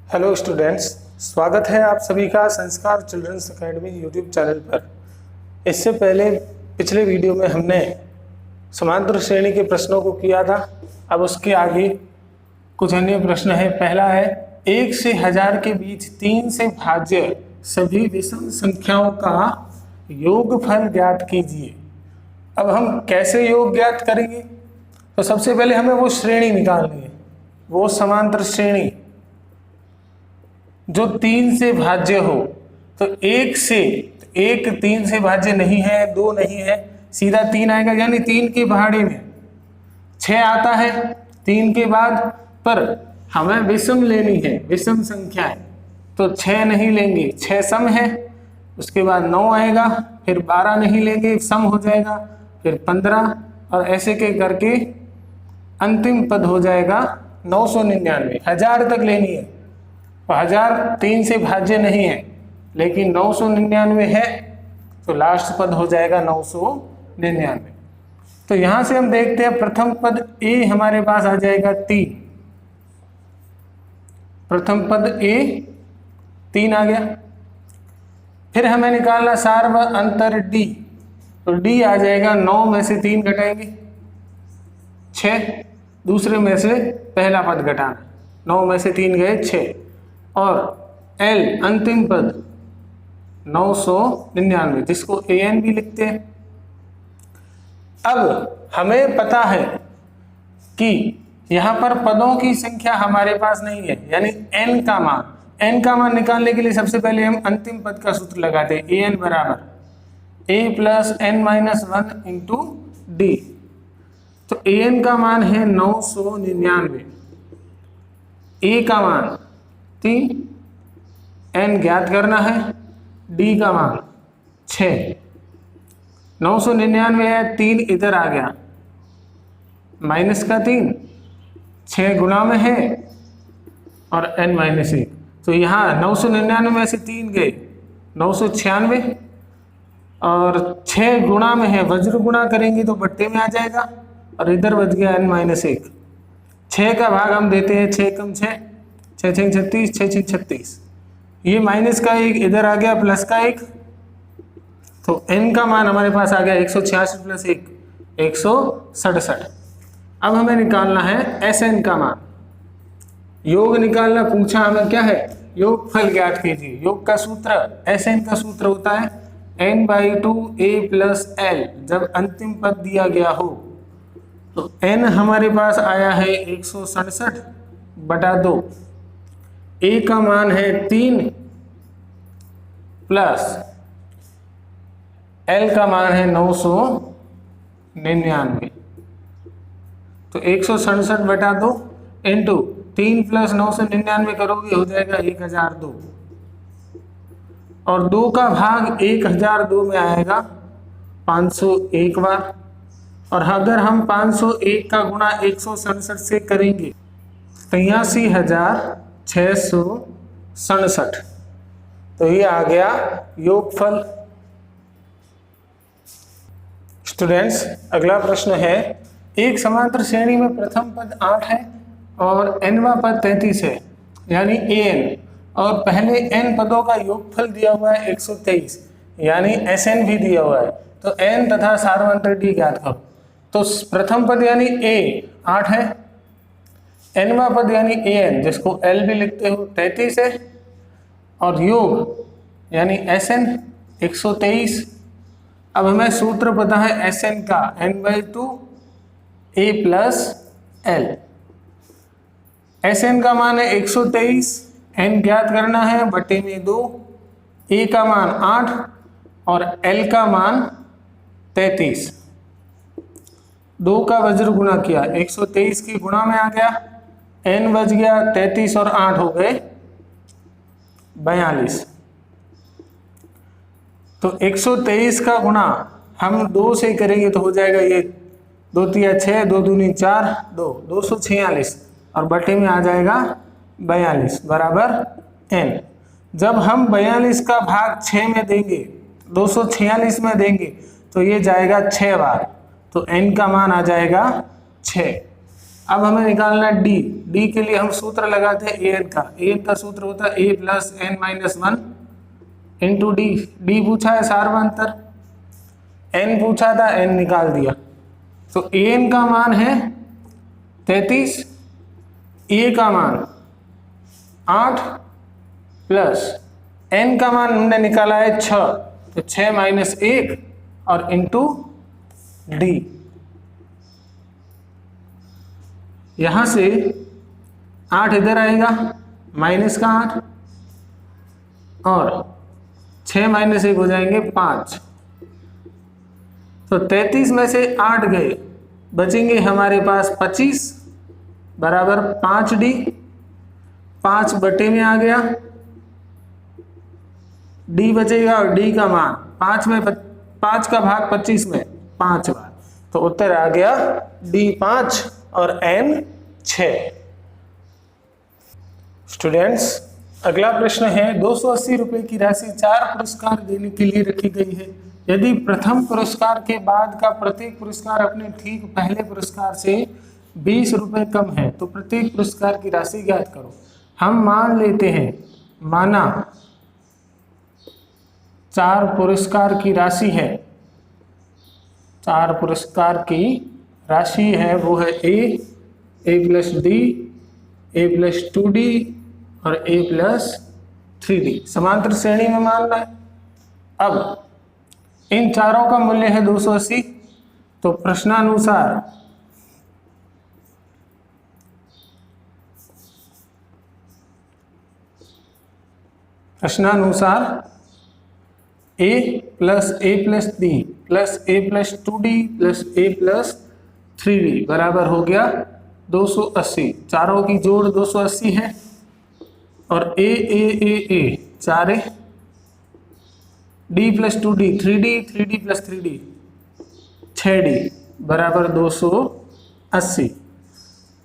Hello students, स्वागत है आप सभी का संस्कार चिल्ड्रंस एकेडमी यूट्यूब चैनल पर। इससे पहले पिछले वीडियो में हमने समांतर श्रेणी के प्रश्नों को किया था। अब उसके आगे कुछ अन्य प्रश्न है। पहला है 1 से 1000 के बीच 3 से भाज्य सभी विषम संख्याओं का योगफल ज्ञात कीजिए। अब हम कैसे योग ज्ञात करेंगे? तो सबसे पहले हमें वो श्रेणी निकालनी है, वो समांतर श्रेणी जो 3 से भाज्य हो। तो 1 3 से भाज्य नहीं है, 2 नहीं है, सीधा 3 आएगा, यानी 3 के पहाड़े में 6 आता है 3 के बाद। पर हमें विषम लेनी है, विषम संख्या है, तो 6 नहीं लेंगे, 6 सम है। उसके बाद 9 आएगा, फिर 12 नहीं लेंगे, सम हो जाएगा, फिर 15, और ऐसे के करके अंतिम पद हो जाएगा 999। 1000 तक लेनी है। 1000 3 से भाज्य नहीं है, लेकिन 999 है, तो लास्ट पद हो जाएगा 999। तो यहां से हम देखते हैं प्रथम पद ए हमारे पास आ जाएगा 3। प्रथम पद ए 3 आ गया। फिर हमें निकालना सार्व अंतर डी, तो डी आ जाएगा 9 में से 3 घटाएंगे 6, दूसरे में से पहला पद घटाना, 9 में से 3 गए 6, और एल अंतिम पद 999, जिसको an भी लिखते हैं। अब हमें पता है कि यहाँ पर पदों की संख्या हमारे पास नहीं है, यानी n का मान निकालने के लिए सबसे पहले हम अंतिम पद का सूत्र लगाते हैं। an बराबर a plus n-1 into D. तो an का मान है 999, a का मान 3, n ज्ञात करना है, d का मान 6। 999 है, 3 इधर आ गया, माइनस का 3, 6 गुणा में है, और n-1, तो यहाँ 999 में से 3 गए 996, और 6 गुणा में है, वज्र गुणा करेंगे तो बट्टे में आ जाएगा, और इधर बच गया n-1। 6 का भाग हम देते हैं, 6 कम 6, 6 6 36, 6 6 36, ये माइनस का 1 इधर आ गया, प्लस का 1, तो n का मान हमारे पास आ गया 186 प्लस 1 167। अब हमें निकालना है Sn का मान, योग निकालना पूछा हमें, क्या है? योगफल ज्ञात कीजिए। योग का सूत्र, Sn का सूत्र होता है n/2 a प्लस l। जब अंतिम पद दिया गया हो तो n हमारे पास आया है 167/2, a का मान है 3 प्लस l का मान है 999। तो 167/2 इंटू 3 प्लस 999 करोगे हो जाएगा 1002, और 2 का भाग 1002 में आएगा 501 बार। और अगर हम 501 का गुणा 167 से करेंगे 83,667, तो ये आ गया योगफल। स्टूडेंट्स, अगला प्रश्न है, एक समांतर श्रेणी में प्रथम पद 8 है और nवां पद 33 है, यानी an, और पहले n पदों का योगफल दिया हुआ है 123, यानी Sn भी दिया हुआ है। तो n तथा सार्वंतर d ज्ञात करो। तो प्रथम पद यानी a 8 है, nवां पद यानी an, जिसको l भी लिखते हो, 33 है, और योग यानी Sn 123। अब हमें सूत्र पता है Sn का, n/2 a plus l। Sn का मान है 123, n ज्ञात करना है, बटे में 2, a का मान 8 और l का मान 33। 2 का वज्र गुणा किया, 123 की गुणा में आ गया, n बच गया 33 और 8 हो गए 42। तो 123 का गुणा हम 2 से करेंगे तो हो जाएगा, ये 2 3 6, 2 दूनी 4, 246, और बटे में आ जाएगा 42 बराबर n। जब हम 42 का भाग 6 में देंगे, 246 में देंगे, तो ये जाएगा 6 बार, तो n का मान आ जाएगा 6। अब हमें निकालना है डी। डी के लिए हम सूत्र लगाते हैं एन का। एन का सूत्र होता है a plus n minus one into d. D पूछा है सार्वंतर, एन पूछा था, एन निकाल दिया। तो एन का मान है 33, ए का मान 8 प्लस एन का मान हमने निकाला है 6, तो 6 माइनस 1 और इंटू डी। यहां से 8 इधर आएगा, माइनस का 8 और 6 माइनस 1 हो जाएंगे 5। तो 33 में से 8 गए, बचेंगे हमारे पास 25 बराबर 5D। 5 बटे में आ गया, डी बचेगा और डी का मान 5 का भाग 25 में 5 बार, तो उत्तर आ गया डी 5 और एन 6। स्टूडेंट्स, अगला प्रश्न है 280 रुपए की राशि 4 पुरस्कार देने के लिए रखी गई है। यदि प्रथम पुरस्कार के बाद का प्रत्येक पुरस्कार अपने ठीक पहले पुरस्कार से 20 रुपए कम है तो प्रत्येक पुरस्कार की राशि ज्ञात करो। हम मान लेते हैं, माना 4 पुरस्कार की राशि है, 4 पुरस्कार की राशि है, वो है a plus D, A plus 2D और ए प्लस 3D। समांतर श्रेणी में मानना है। अब इन चारों का मूल्य है 280, तो प्रश्नानुसार ए प्लस डी प्लस ए प्लस 2D प्लस ए प्लस 3D बराबर हो गया 280। चारों की जोड़ 280 है और ए 4 D plus 2D 3D plus 3D 6D बराबर 280।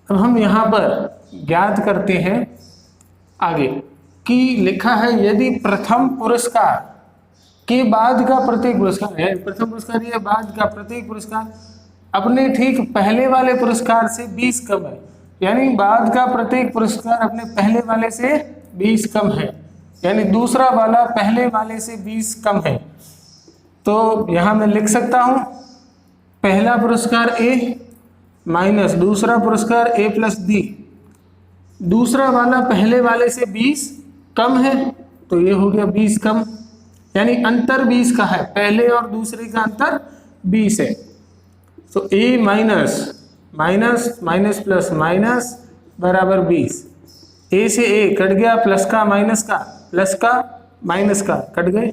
अब हम यहाँ पर ज्ञात करते हैं आगे कि लिखा है यदि प्रथम पुरस्कार के बाद का प्रत्येक पुरस्कार है, प्रथम पुरस्कार ये बाद का प्रत्येक पुरस्कार अपने ठीक पहले वाले पुरस्कार से 20 कम है, यानी बाद का प्रत्येक पुरस्कार अपने पहले वाले से 20 कम है, यानी दूसरा वाला पहले वाले से 20 कम है। तो यहां मैं लिख सकता हूं पहला पुरस्कार ए माइनस दूसरा पुरस्कार ए प्लस डी, दूसरा वाला पहले वाले से 20 कम है, तो ये हो गया 20 कम, यानी अंतर 20 का है, पहले और दूसरे का अंतर 20 है। तो a minus minus minus plus minus बराबर 20। ए से ए कट गया, प्लस का माइनस का, प्लस का माइनस का कट गए,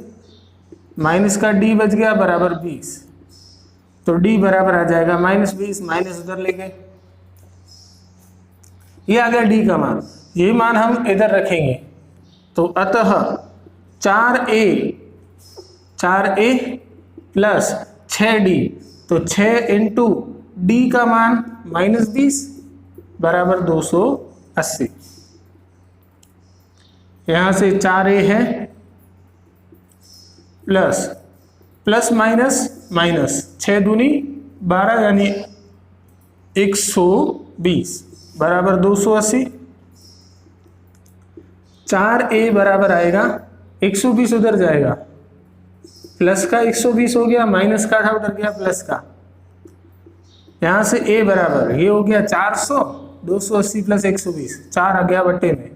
माइनस का डी बच गया बराबर 20। तो डी बराबर आ जाएगा -20, माइनस उधर ले गए, ये आ गया डी का मान। ये मान हम इधर रखेंगे, तो अतः 4a प्लस 6d, तो 6 इंटू डी का मान -20 बराबर 280। यहां से 4a है प्लस माइनस माइनस 6 दूनी 12 यानी 120 बराबर 280। 4a बराबर आएगा 120 उधर जाएगा, प्लस का 120 हो गया, माइनस का उधर गया प्लस का, यहां से a बराबर ये हो गया 400, 280 प्लस 120 4 आ गया बट्टे में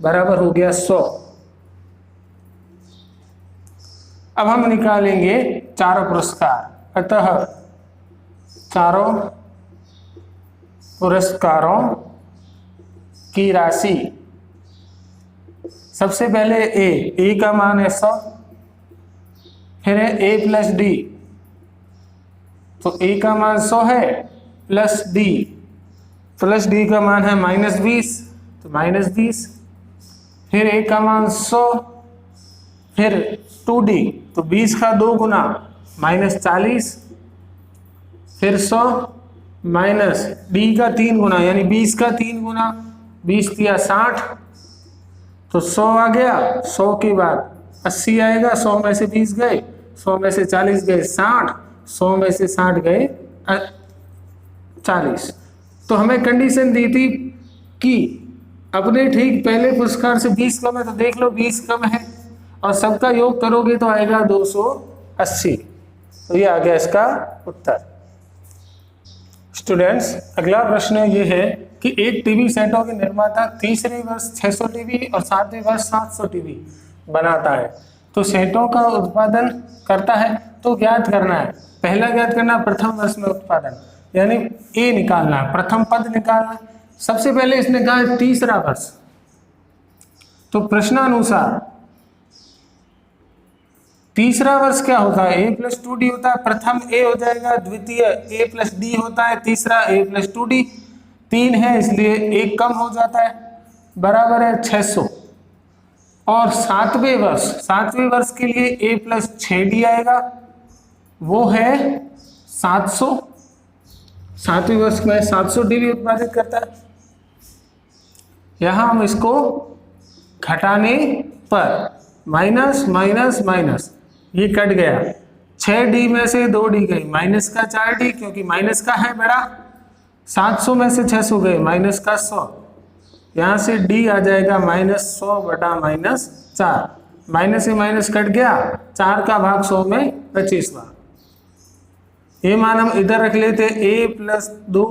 बराबर हो गया 100। अब हम निकालेंगे चारों पुरस्कार, अतः चारों पुरस्कारों की राशि, सबसे पहले ए का मान है 100, फिर है ए प्लस डी, तो ए का मान 100 है प्लस डी का मान है -20, तो -20, फिर ए का मान 100, फिर 2d, तो 20 का 2 गुना -40, फिर 100 माइनस डी का 3 गुना यानी 20 का 3 गुना, 20 दिया 60, तो 100 आ गया, 100 के बाद 80 आएगा, 100 में से 20 गए, 100 में से 40 गए 60, 100 में से 60 गए 40, तो हमें कंडीशन दी थी कि अपने ठीक पहले पुरस्कार से 20 कम है, तो देख लो 20 कम है और सबका योग करोगे तो आएगा 280। तो ये आ गया इसका उत्तर। स्टूडेंट्स, अगला प्रश्न ये है कि एक टीवी सेटों के निर्माता तीसरे वर्ष 600 टीवी और 7वें वर्ष 700 टीवी बनाता है, तो सेटों का उत्पादन करता है, तो ज्ञात करना है। पहला ज्ञात करना प्रथम वर्ष में उत्पादन, यानी ए निकालना है, प्रथम पद निकालना है। सबसे पहले इसने कहा तीसरा वर्ष, तो प्रश्नानुसार तीसरा वर्ष क्या होता है? a+2d होता है। प्रथम a हो जाएगा, द्वितीय a+d होता है, तीसरा a+2d। 3 है इसलिए 1 कम हो जाता है, बराबर है 600। और 7वें वर्ष के लिए a+6d आएगा, वो है 700। 7वें वर्ष में 700 टीवी उत्पादित करता है। यहां हम इसको घटाने पर माइनस माइनस माइनस ये कट गया, 6d में से 2d गई, माइनस का 4d, क्योंकि माइनस का है बड़ा। 700 में से 600 गए, माइनस का 100, यहाँ से d आ जाएगा -100 बटा -4। माइनस से माइनस कट गया, 4 का भाग 100 में 25वां। ये मान हम इधर रख लेते, a+2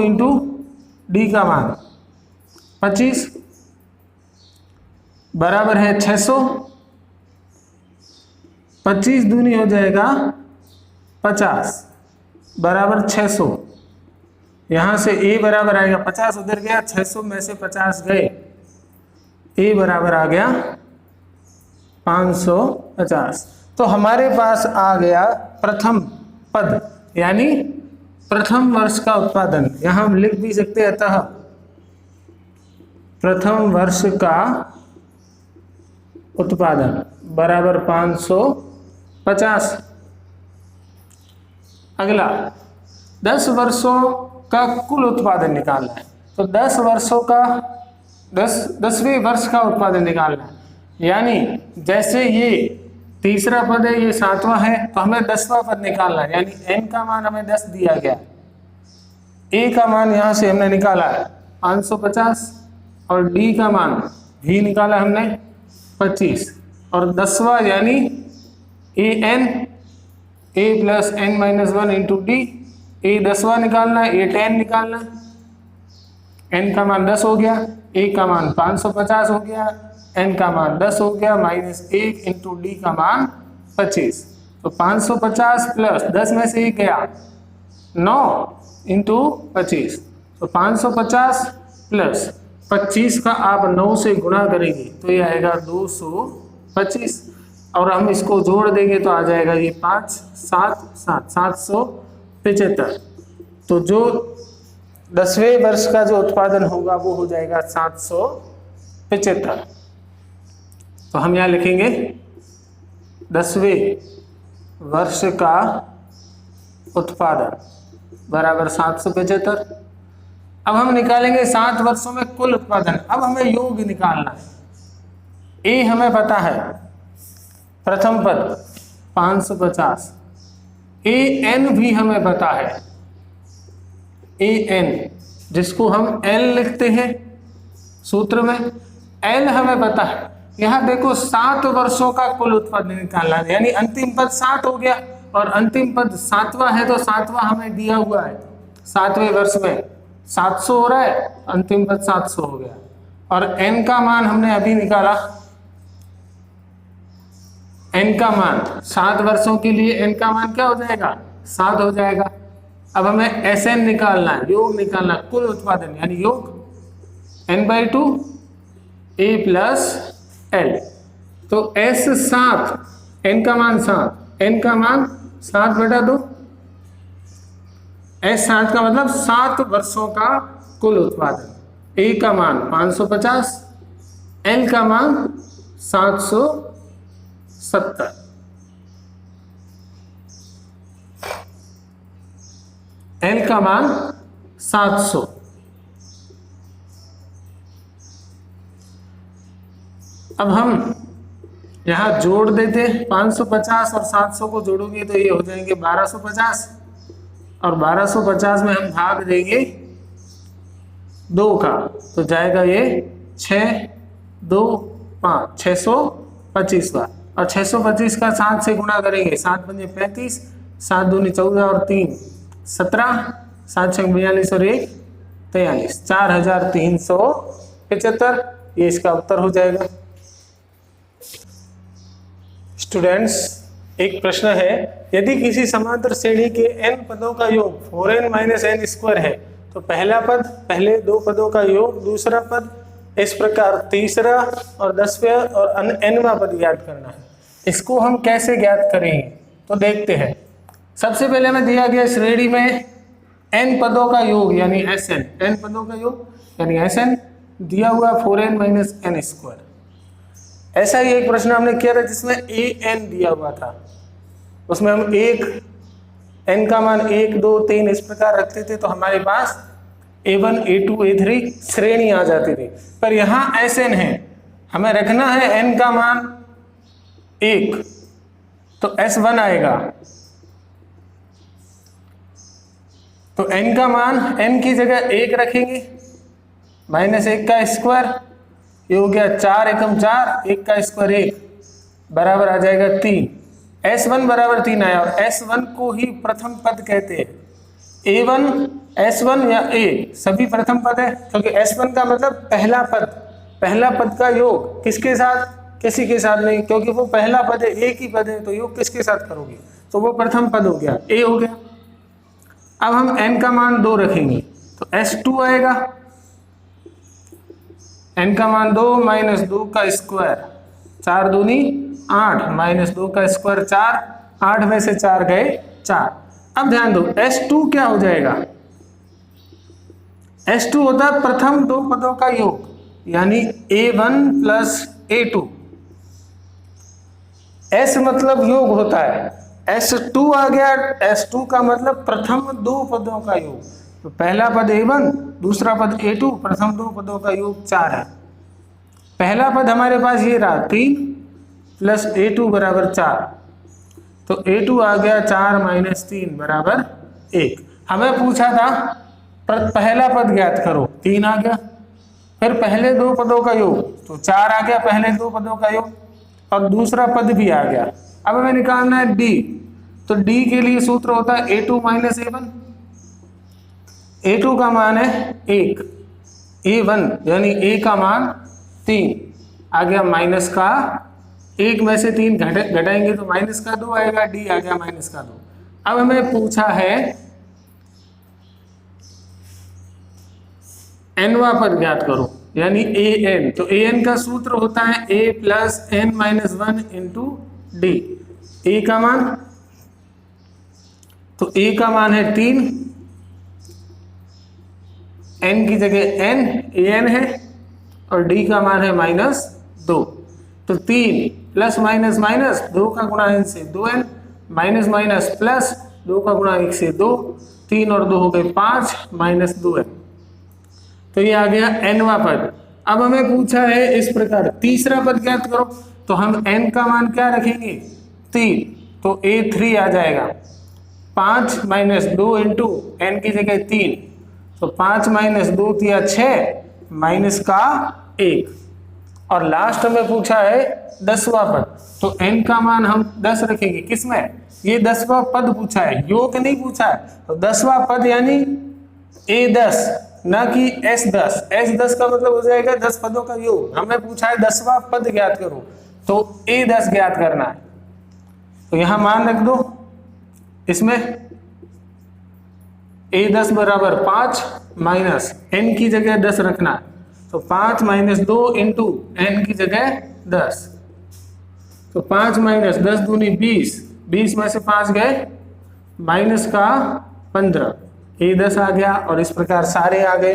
इंटू d का मान 25 बराबर है 600। 25 दूनी हो जाएगा 50 बराबर 600। यहाँ से a बराबर आएगा 50 उधर गया, 600 में से 50 गए, a बराबर आ गया 550। तो हमारे पास आ गया प्रथम पद, यानी प्रथम वर्ष का उत्पादन। यहाँ हम लिख भी सकते हैं, अतः प्रथम वर्ष का उत्पादन बराबर 550। अगला 10 वर्षों का कुल उत्पादन निकालना है, तो 10 वर्षों का 10वें वर्ष का उत्पादन निकालना है। यानी जैसे ये तीसरा पद है, ये 7वां है, तो हमें 10वां पद निकालना है। यानी n का मान हमें 10 दिया गया, a का मान यहां से हमने निकाला है 550 और d का मान भी निकाला हमने 25, और 10वां यानी a plus n-1 into d, a 10वां निकालना है, a 10 निकालना है। n का मान 10 हो गया, a का मान 550 हो गया, n का मान 10 हो गया, -1 इंटू d का मान 25। तो 550 प्लस 10 में से 1 गया, 9 इंटू 25, तो 550 प्लस 25 का आप 9 से गुणा करेंगे तो ये आएगा 225, और हम इसको जोड़ देंगे तो आ जाएगा ये 5 7 7 775। तो जो 10वें वर्ष का जो उत्पादन होगा वो हो जाएगा 775। तो हम यहाँ लिखेंगे 10वें वर्ष का उत्पादन बराबर 775। अब हम निकालेंगे 7 वर्षों में कुल उत्पादन। अब हमें योग निकालना है। ए हमें पता है, प्रथम पद 550, ए एन भी हमें पता है, ए एन जिसको हम एल लिखते हैं सूत्र में, एल हमें पता है। यहाँ देखो 7 वर्षों का कुल उत्पादन निकालना है, यानी अंतिम पद 7 हो गया और अंतिम पद 7वां है, तो 7वां हमें दिया हुआ है। 7वें वर्ष में 700 हो रहा है, अंतिम पद 700 हो गया, और n का मान हमने अभी निकाला। n का मान 7 वर्षों के लिए n का मान क्या हो जाएगा? 7 हो जाएगा। अब हमें Sn निकालना है, योग निकालना, कुल उत्पादन यानी योग n/2 a प्लस l। तो S 7, n का मान 7, n का मान 7/2, S 7 का मतलब 7 वर्षों का कुल उत्पादन। A का मान 550, L का मान 770। L का मान 700। अब हम यहां जोड़ देते, 550 और 700 को जोड़ोगे तो ये हो जाएंगे 1250, और 1250 में हम भाग देंगे 2 का, तो जाएगा ये 6, 2, 5, 625 बार। और 625 का 7 से गुणा करेंगे, 7 पंजे 35, 7 दूनी 14 और 3 17, 7 छंग 42 और 1 43, 4375, ये इसका उत्तर हो जाएगा। स्टूडेंट्स, एक प्रश्न है, यदि किसी समांतर श्रेणी के n पदों का योग 4n - n स्क्वायर है तो पहला पद, पहले 2 पदों का योग, दूसरा पद, इस प्रकार तीसरा और 10वां और nवां पद ज्ञात करना है। इसको हम कैसे ज्ञात करेंगे तो देखते हैं। सबसे पहले हमें दिया गया श्रेणी में n पदों का योग यानी Sn, n पदों का योग यानी Sn दिया हुआ 4n - n स्क्वायर। ऐसा ही एक प्रश्न हमने किया था जिसमें an दिया हुआ था, उसमें हम एक n का मान 1, 2, 3 इस प्रकार रखते थे तो हमारे पास a1, a2, a3 श्रेणी आ जाती थी। पर यहाँ Sn है, हमें रखना है n का मान 1, तो S1 आएगा। तो n का मान, n की जगह 1 रखेंगे, -1 का स्क्वायर, ये हो गया 4 एकम 4, 1 का स्क्वायर 1, बराबर आ जाएगा 3। S1 बराबर 3 आया, और S1 को ही प्रथम पद कहते हैं। A1, S1 या A सभी प्रथम पद है, क्योंकि S1 का मतलब पहला पद, पहला पद का योग किसके साथ, किसी के साथ नहीं, क्योंकि वो पहला पद है, एक ही पद है, तो योग किसके साथ करोगे, तो वो प्रथम पद हो गया, A हो गया। अब हम n का मान 2 रखेंगे तो S2 आएगा, n का मान 2 - 2 का स्क्वायर, 4 दूनी 8 - 2 का स्क्वायर 4, 8 में से 4 गए 4। अब ध्यान दो, S2 क्या हो जाएगा, S2 होता है प्रथम 2 पदों का योग, यानी A1 + A2। S मतलब योग होता है, S2 आ गया, S2 का मतलब प्रथम 2 पदों का योग, तो पहला पद A1, दूसरा पद A2, प्रथम 2 पदों का योग 4 है। पहला पद हमारे पास ये रहा 3 + A2 बराबर 4, तो A2 आ गया 4 - 3 बराबर 1। हमें पूछा था पहला पद ज्ञात करो, 3 आ गया, फिर पहले 2 पदों का योग, तो 4 आ गया पहले 2 पदों का योग, और दूसरा पद भी आ गया। अब हमें निकालना है D, तो D के लिए सूत्र होता है A2 - A1। A2 का मान है 1, A1 यानी A का मान 3 आ गया, माइनस का 1 में से 3 घटाएंगे तो -2 आएगा, D आ गया -2। अब हमें पूछा है nवां पद ज्ञात करो, यानी an, तो an का सूत्र होता है a + n - 1 × d। a का मान, तो a का मान है 3, n की जगह n, an है, और d का मान है -2, तो 3 + - 2 का गुणा n से 2n, - प्लस 2 का गुणा 1 से 2, 3 और 2 हो गए 5 - 2n, तो ये आ गया nवां पद। अब हमें पूछा है इस प्रकार तीसरा पद ज्ञात करो, तो हम n का मान क्या रखेंगे 3, तो A3 आ जाएगा, 5 - 2 × n की जगह 3, तो 5 - 2 = 6 माइनस का 1, और लास्ट में पूछा है 10वां पद, तो n का मान हम 10 रखेंगे, किसमें, ये 10वां पद पूछा है, योग नहीं पूछा है, तो 10वां पद यानी A10 ना कि S10। S10 का मतलब हो जाएगा 10 पदों का योग, हमें पूछा है 10वां पद ज्ञात करो, तो A10 ज्ञात करना है, तो यहां मान रख दो, इसमें A10 बराबर 5 माइनस n की जगह 10 रखना है, तो 5 - 2 × n की जगह 10, तो 5 - 10 दूनी 20, 20 में से 5 गए माइनस का 15, A10 आ गया, और इस प्रकार सारे आ गए।